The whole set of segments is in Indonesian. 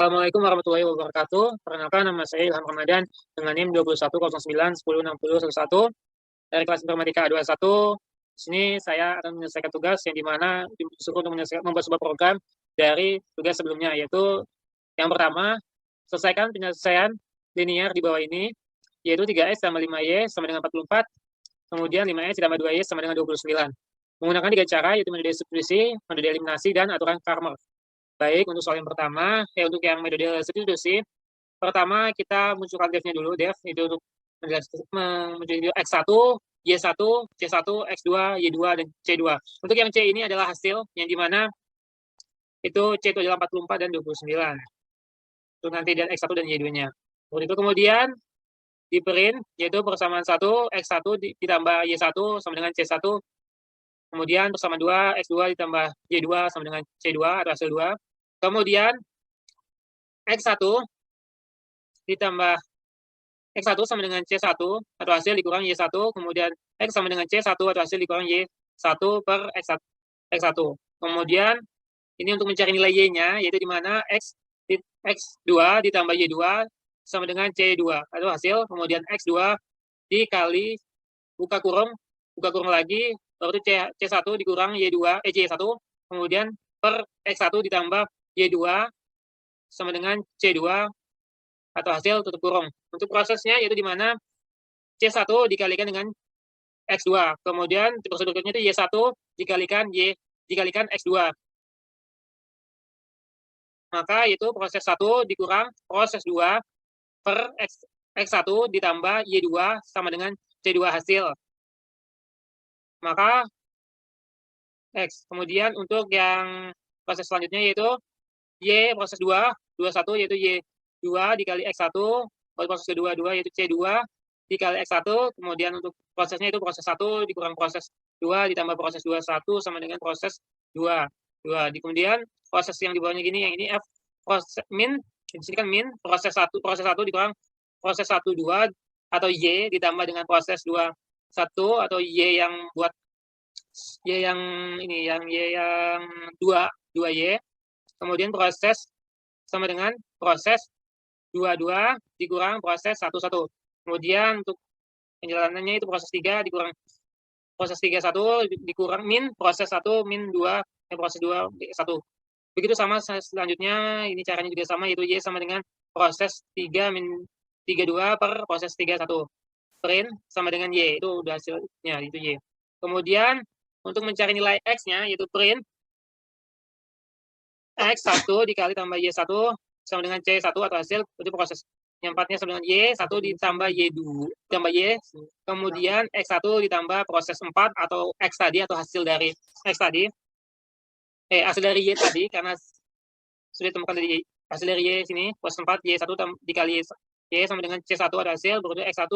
Assalamualaikum warahmatullahi wabarakatuh. Perkenalkan, nama saya Ilham Ramadan dengan NIM 2109106011 dari kelas Informatika A21. Di sini saya akan menyelesaikan tugas yang dimana disuruh untuk membuat sebuah program dari tugas sebelumnya, yaitu yang pertama, selesaikan penyelesaian linear di bawah ini, yaitu 3x tambah 5y sama dengan 44, kemudian 5x ditambah 2y sama dengan 29. Menggunakan 3 cara, yaitu metode substitusi, metode eliminasi, dan aturan Farmer. Baik, untuk soal yang pertama, untuk yang metode substitusi, pertama kita munculkan defnya dulu, def itu untuk menjadi X1, Y1, C1, X2, Y2, dan C2. Untuk yang C ini adalah hasil, yang dimana itu C itu adalah 44 dan 29. Itu nanti dan X1 dan Y2-nya. Itu kemudian di print, yaitu persamaan 1, X1 ditambah Y1 sama dengan C1, kemudian persamaan 2, X2 ditambah Y2 sama dengan C2 atau hasil 2. Kemudian X1 ditambah X1 sama dengan C1 atau hasil dikurang Y1, kemudian X sama dengan C1 atau hasil dikurang Y1 per X1. Kemudian ini untuk mencari nilai Y-nya, yaitu di mana X2 ditambah Y2 sama dengan C2 atau hasil, kemudian X2 dikali buka kurung lagi, baru C1 dikurang Y2, C1, kemudian per X1 ditambah Y2 sama dengan C2 atau hasil tutup kurung. Untuk prosesnya yaitu di mana C1 dikalikan dengan X2, kemudian prosedur berikutnya itu Y1 dikalikan X2. Maka itu proses 1 dikurang proses 2 per X1 ditambah Y2 sama dengan C2 hasil. Maka X. Kemudian untuk yang proses selanjutnya yaitu Y proses 2, 21 yaitu Y2 dikali X1, proses kedua 2 yaitu C2 dikali X1, kemudian untuk prosesnya itu proses 1 dikurang proses 2 ditambah proses 21 sama dengan proses 2. Kemudian proses yang di bawahnya gini, yang ini F proses min, di sini kan min, proses 1 dikurang proses 1 2 atau Y ditambah dengan proses 2 1 atau Y yang buat Y yang ini, yang Y yang 2Y, kemudian proses sama dengan proses 22 dikurang proses 1 1. Kemudian untuk penjalanannya itu proses 3 dikurang proses 3 1 dikurang min proses 1 min 2 proses 2 1. Begitu sama selanjutnya, ini caranya juga sama, yaitu Y sama dengan proses 3 min 32 per proses 3 1. Print sama dengan Y, itu udah hasilnya, itu Y. Kemudian untuk mencari nilai X-nya, yaitu print X1 dikali tambah Y1 sama dengan C1 atau hasil, itu proses. Yang 4-nya sama dengan Y1 ditambah Y2, ditambah Y, kemudian X1 ditambah proses 4 atau X tadi, atau hasil dari X tadi, hasil dari Y tadi, karena sudah ditemukan dari hasil dari Y sini, proses 4, Y1 dikali Y sama dengan C1 ada hasil, berarti X1,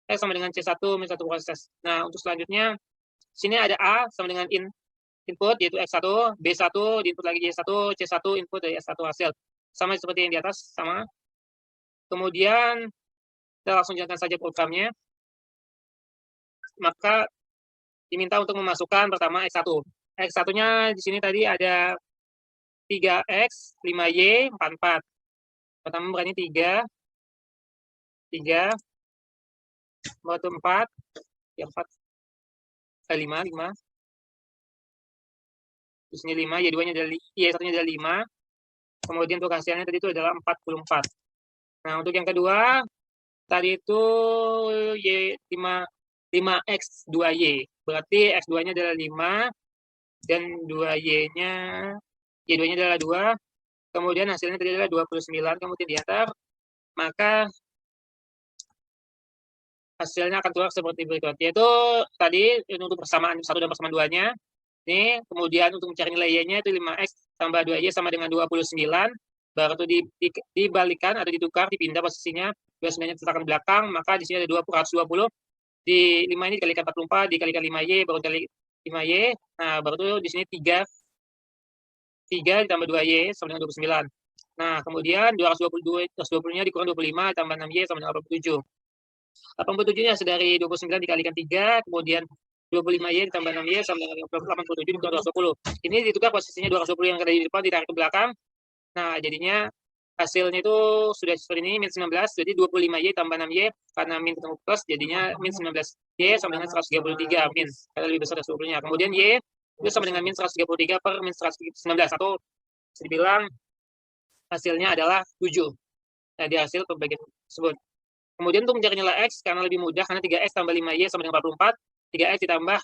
X sama dengan C1 min 1 proses. Nah, untuk selanjutnya, sini ada A sama dengan input, yaitu X1, B1, diinput lagi Y1, C1, input dari S1 hasil. Sama seperti yang di atas, sama. Kemudian, kita langsung jalankan saja programnya. Maka, diminta untuk memasukkan pertama X1. X1-nya di sini tadi ada 3X, 5Y, 44. Pertama berarti 3, berarti 4, ya 4, 5. Di sini 5, Y2-nya adalah Y1-nya adalah 5. Kemudian untuk hasilnya tadi itu adalah 44. Nah, untuk yang kedua, tadi itu Y5X 2Y. Berarti X2-nya adalah 5 dan 2Y-nya Y2-nya adalah 2. Kemudian hasilnya tadi adalah 29, kemudian diantar. Maka hasilnya akan keluar seperti berikut. Yaitu tadi untuk persamaan 1 dan persamaan 2-nya. Ini kemudian untuk mencari nilai Y-nya itu 5X tambah 2Y sama dengan 29. Baru itu dibalikan atau ditukar, dipindah posisinya. 29-nya diletakkan belakang, maka di sini ada 220. Di 5 ini dikalikan 44, dikalikan 5Y, baru dikali 5Y. Nah, baru itu di sini 3 ditambah 2Y sama dengan 29. Nah, kemudian 220-nya dikurang 25 tambah 6Y sama dengan 87. 87-nya dari 29 dikalikan 3, kemudian 25Y ditambah 6Y sama dengan 87 dikurang 220. Ini ditukar posisinya 220 yang ada di depan ditarik ke belakang. Nah, jadinya hasilnya itu sudah seperti ini, min 19, jadi 25Y tambah 6Y, karena min ketemu plus, jadinya min 19Y sama dengan 133 min, karena lebih besar dari 20-nya. Kemudian Y itu sama dengan min 133 per min 119, atau bisa dibilang hasilnya adalah 7. Nah, di hasil pembagian tersebut. Kemudian untuk mencari nilai X, karena lebih mudah, karena 3X tambah 5Y sama dengan 44, 3X ditambah,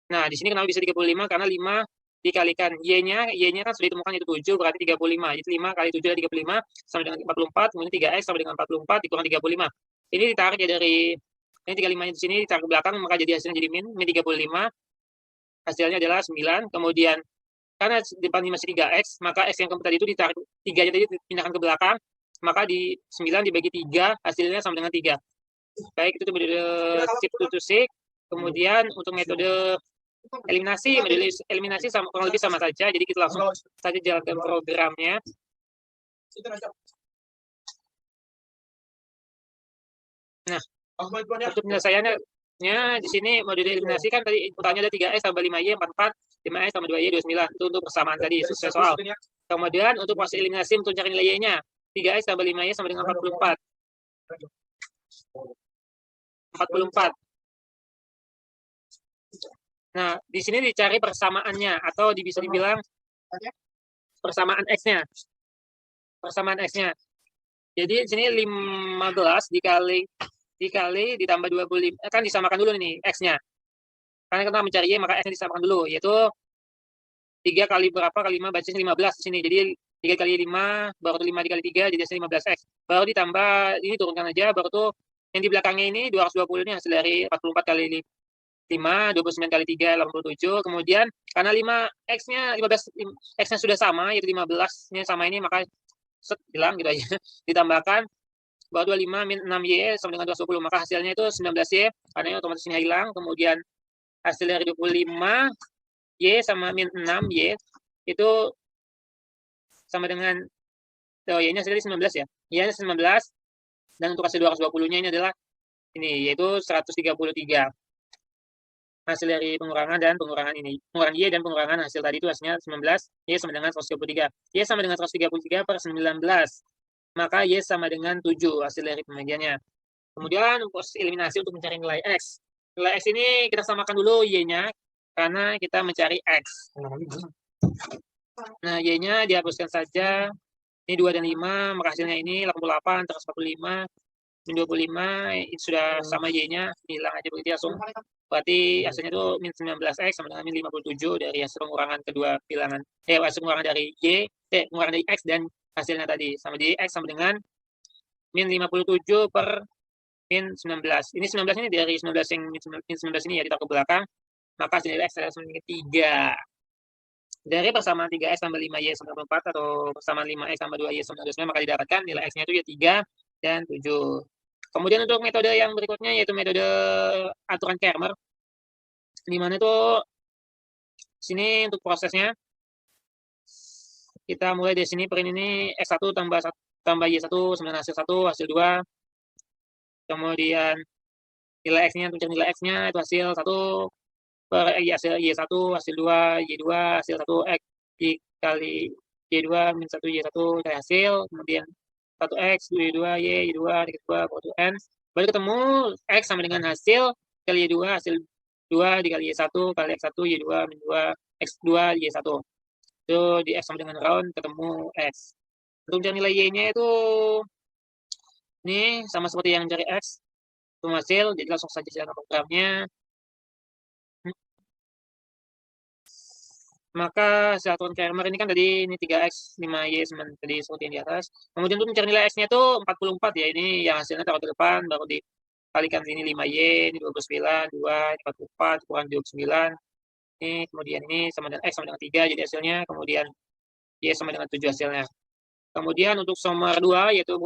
nah di sini kenapa bisa 35, karena 5 dikalikan Y-nya kan sudah ditemukan itu 7, berarti 35. Jadi 5 kali 7 adalah 35, sama dengan 44, kemudian 3X sama dengan 44, dikurang 35. Ini ditarik ya dari, ini 35 di sini ditarik ke belakang, maka jadi hasilnya jadi min 35, hasilnya adalah 9, kemudian karena depan ini masih 3X, maka X yang keempat tadi itu ditarik, 3-nya tadi dipindahkan ke belakang, maka di 9 dibagi 3, hasilnya sama dengan 3. Baik, itu metode chip to stick. Kemudian untuk metode eliminasi sama, kurang lebih sama saja. Jadi kita langsung saja jalankan programnya. Nah, untuk penyelesaiannya di sini model eliminasi kan tadi inputannya ada 3X tambah 5Y 44, 5X tambah 2Y 29. Itu untuk persamaan tadi, sukses soal. Kemudian untuk proses eliminasi untuk cari nilai Y-nya, 3X tambah 5Y sama dengan 44. 44. Nah, di sini dicari persamaannya, atau bisa dibilang persamaan X-nya. Persamaan X-nya. Jadi di sini 15 dikali ditambah 25, kan disamakan dulu nih X-nya. Karena kita mencari Y, maka X-nya disamakan dulu, yaitu 3 kali berapa kali 5, baca 15 di sini. Jadi 3 kali 5, baru 5 dikali 3, jadi hasilnya 15X. Baru ditambah, ini turunkan aja, baru tuh yang di belakangnya ini 220 ini hasil dari 44 kali 5, 29 kali 3, 87. Kemudian karena 5X-nya 15, X-nya sudah sama, yaitu 15-nya sama ini, maka hilang gitu aja. Ditambahkan baru 25 min 6Y sama dengan 220, maka hasilnya itu 19Y, karena otomatis ini hilang. Kemudian hasil dari 25 Y sama min 6Y itu sama dengan Y-nya hasilnya 19 ya. Y-nya 19, dan untuk hasil 220-nya ini adalah ini, yaitu 133. Hasil dari pengurangan dan pengurangan ini. Pengurangan Y dan pengurangan hasil tadi itu hasilnya 19, Y sama dengan 133. Y sama dengan 133 per 19. Maka Y sama dengan 7 hasil dari pembagiannya. Kemudian proses eliminasi untuk mencari nilai X. Nilai X ini kita samakan dulu Y-nya, karena kita mencari X. Nah, Y-nya dihapuskan saja. Ini 2 dan 5, maka hasilnya ini 88 terus 45, min 25, itu sudah sama Y-nya, hilang aja begitu langsung. Berarti hasilnya itu min 19X sama dengan min 57 dari hasil pengurangan kedua bilangan. Hasil pengurangan dari Y, pengurangan dari X dan hasilnya tadi. Sama di X sama dengan min 57 per min 19. Ini 19 ini dari 19 yang min 19 ini ya ditaruh ke belakang. Maka hasil dari X adalah sama dengan 3. Dari persamaan 3X tambah 5Y sama 4 atau persamaan 5X tambah 2Y sama 29, maka didapatkan nilai X-nya itu ya 3 dan 7. Kemudian untuk metode yang berikutnya yaitu metode aturan Cramer. Di mana itu sini untuk prosesnya kita mulai dari sini, per ini X1 tambah Y1 sama dengan hasil 1, hasil 2. Kemudian nilai X-nya, untuk nilai X-nya itu hasil 1 per hasil Y1, hasil 2, Y2, hasil 1 X dikali Y2 min 1 Y1 dari hasil, kemudian 1X, Y2, Y2, dikali 2, baru N. Baru ketemu X sama dengan hasil kali Y2, hasil 2 dikali Y1 kali X1, Y2 min 2, X2, Y1. Itu di X sama dengan round, ketemu X. Untuk cari nilai Y-nya itu ini sama seperti yang cari X. Itu hasil, jadi langsung saja jalan programnya. Maka aturan Cramer ini kan tadi ini 3X, 5Y tadi seperti yang di atas. Kemudian untuk mencari nilai X-nya itu 44 ya. Ini yang hasilnya taruh ke depan, baru dikalikan ini 5Y, ini 29, 2, ini 44, kurang 29. Ini kemudian ini sama dengan X sama dengan 3 jadi hasilnya. Kemudian Y sama dengan 7 hasilnya. Kemudian untuk somar 2 yaitu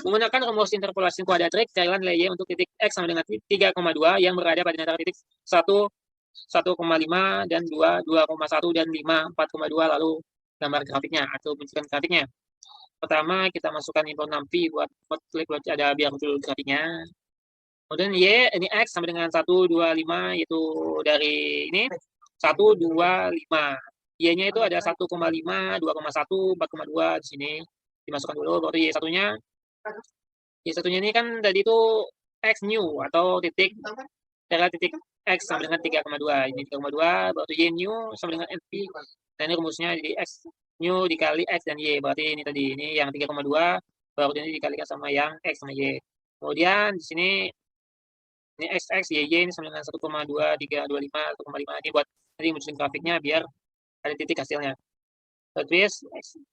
menggunakan rumus interpolasi kuadratik, carilah nilai Y untuk titik X sama dengan 3,2 yang berada pada antara titik 1,5 dan 2, 2,1 dan 5, 4,2, lalu gambar grafiknya atau bentukan grafiknya. Pertama kita masukkan input 6P buat klik buat ada biar muncul grafiknya. Kemudian Y ini X sama dengan 1, 2, 5 yaitu dari ini 1, 2, 5. Y-nya itu ada 1,5, 2,1, 4,2 di sini. Dimasukkan dulu, baru Y1-nya. Y1-nya ini kan tadi itu X new atau titik titik X sama dengan 3,2. Ini 3,2, berarti Y new sama dengan NP. Dan ini rumusnya jadi X new dikali X dan Y. Berarti ini tadi, ini yang 3,2, baru ini dikalikan sama yang X sama Y. Kemudian di sini ini XX, YY ini sama dengan 1,2325, 1,5. Ini buat nanti munculin grafiknya biar ada titik hasilnya. Terus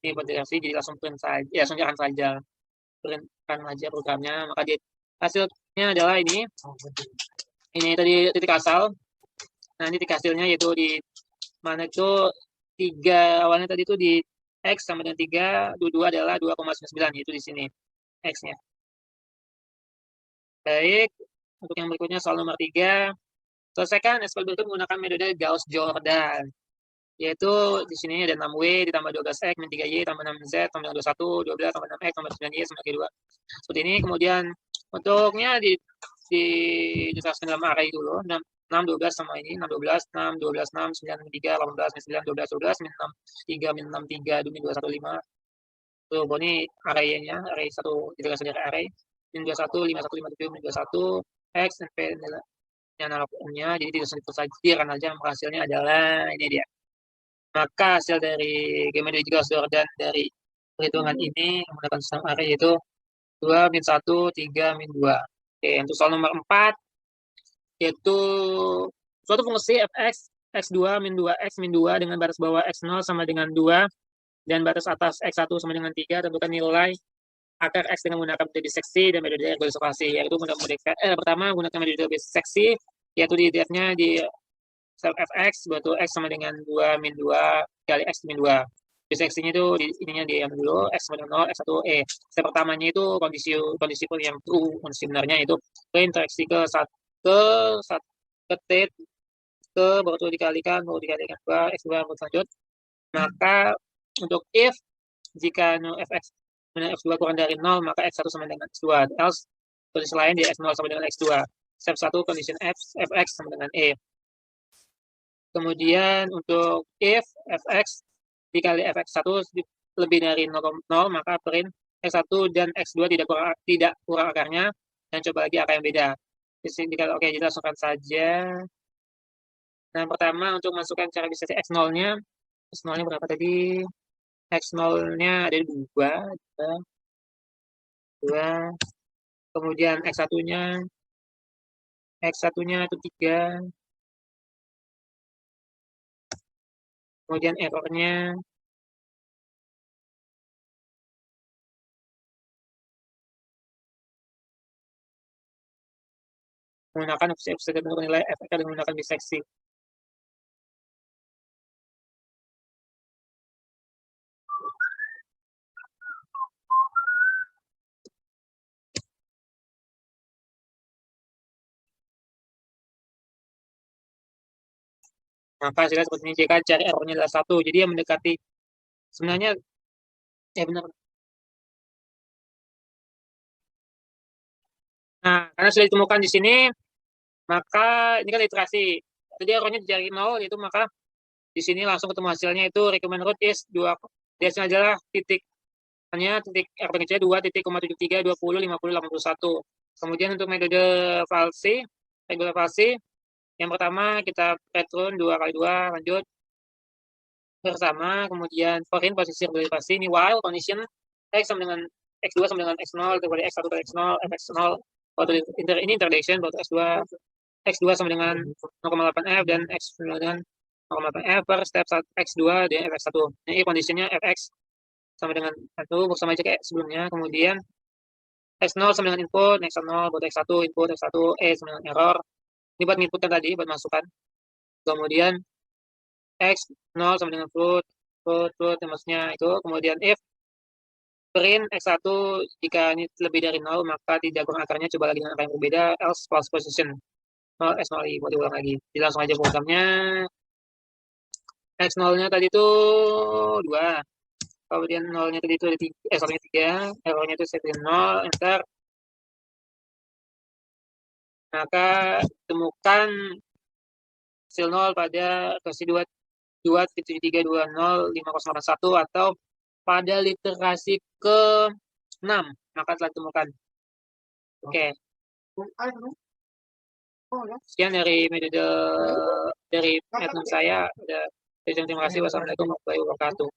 ini buat dikasih, jadi langsung print saja, ya langsung jalan saja. Printkan aja programnya, maka hasilnya adalah ini. Ini tadi titik asal. Nah, ini titik hasilnya yaitu di mana itu 3 awalnya tadi itu di X sama dengan 3, 2 adalah 2,99, yaitu di sini X-nya. Baik, untuk yang berikutnya soal nomor 3. Selesaikan SQL berikut menggunakan metode Gauss-Jordan. Yaitu di sini ada 6W ditambah 12X min 3Y tambah 6Z tambah 21, 12 tambah 6X tambah 9Y sama 2. Seperti ini. Kemudian untuknya dijelaskan dalam array dulu. 6, 12 sama ini. 6, 12, 6, 12, 6, 9, 3, 18, 9, 12, 12, min 6, 3, min 6, 3, min 2, 1, 5. Tuh, ini array-nya. Array 1 dijelaskan dari array. Min 21, 5, 1, 5, 7, min 21, X, dan P, analognya. Jadi disajikan aja, hasilnya adalah ini dia. Maka hasil dari geometri Gauss-Jordan dari perhitungan ini menggunakan sistem array yaitu 2, min 1, 3, min 2. Oke, untuk soal nomor 4, yaitu suatu fungsi fx, x2, min 2, x min 2 dengan batas bawah x0 sama dengan 2, dan batas atas x1 sama dengan 3, tentukan nilai akar x dengan menggunakan metode biseksi dan metode ergolisasi, yaitu pertama menggunakan metode biseksi, yaitu di df-nya di fx, berarti x sama dengan 2 min 2 kali x min 2. Biseksinya itu ininya diambil dulu, x sama dengan 0, x1, step pertamanya itu kondisi yang true, kondisi benarnya itu interaksi ke t ke baru dikalikan 2 x2 berlanjut. Maka untuk if jika fx x2 kurang dari 0, maka x1 sama dengan x2, else kondisi lain di x0 sama dengan x2. Step 1 condition fx sama dengan Kemudian untuk if fx dikali fx1 lebih dari 0, maka print x1 dan x2 tidak kurang akarnya, dan coba lagi akar yang beda. Oke, kita langsungkan saja. Nah, pertama untuk masukkan cara biseksi x0-nya. X0-nya berapa tadi? X0-nya ada 2. Kemudian X1-nya itu 3. Kemudian errornya menggunakan nilai fx dengan menggunakan biseksi. Maka hasilnya seperti ini jika cari errornya adalah 1. Jadi yang mendekati sebenarnya benar. Nah, karena sudah ditemukan di sini, maka ini kan iterasi. Jadi errornya dari 0, itu maka di sini langsung ketemu hasilnya itu recommend root is 2. Biasanya adalah titik R-nya 2.73, 20, 50, 81. Kemudian untuk metode regular falsi, yang pertama kita return 2 kali 2, lanjut bersama, kemudian foreign posisi regulasi ini while condition x sama dengan x2 sama dengan x0 kembali x1 kali x0 fx0 ini intersection berarti x2 sama dengan 0,8f dan x sama dengan 0,8f per step x2 dan fx1. Ini kondisinya fx sama dengan 1 bersama aja kayak sebelumnya. Kemudian x0 sama dengan input, x0 buat x1 input, x1 sama dengan error. Ini buat input tadi, buat masukan. Kemudian x0 sama dengan float, maksudnya itu. Kemudian if print x1 jika ini lebih dari 0, maka tidak kurang akarnya, coba lagi dengan angka yang berbeda, else false position 0 x0 mau diulang lagi. Jadi langsung aja programnya. x0-nya tadi itu 2. Kemudian 0-nya tadi itu ada 3, errornya itu set 0, enter. Maka temukan hasil 0 pada versi 2 2.73205081 atau pada literasi ke-6 maka telah ditemukan. Oke. Sekian dari metode dari admin saya. Terima kasih. Wassalamualaikum warahmatullahi wabarakatuh.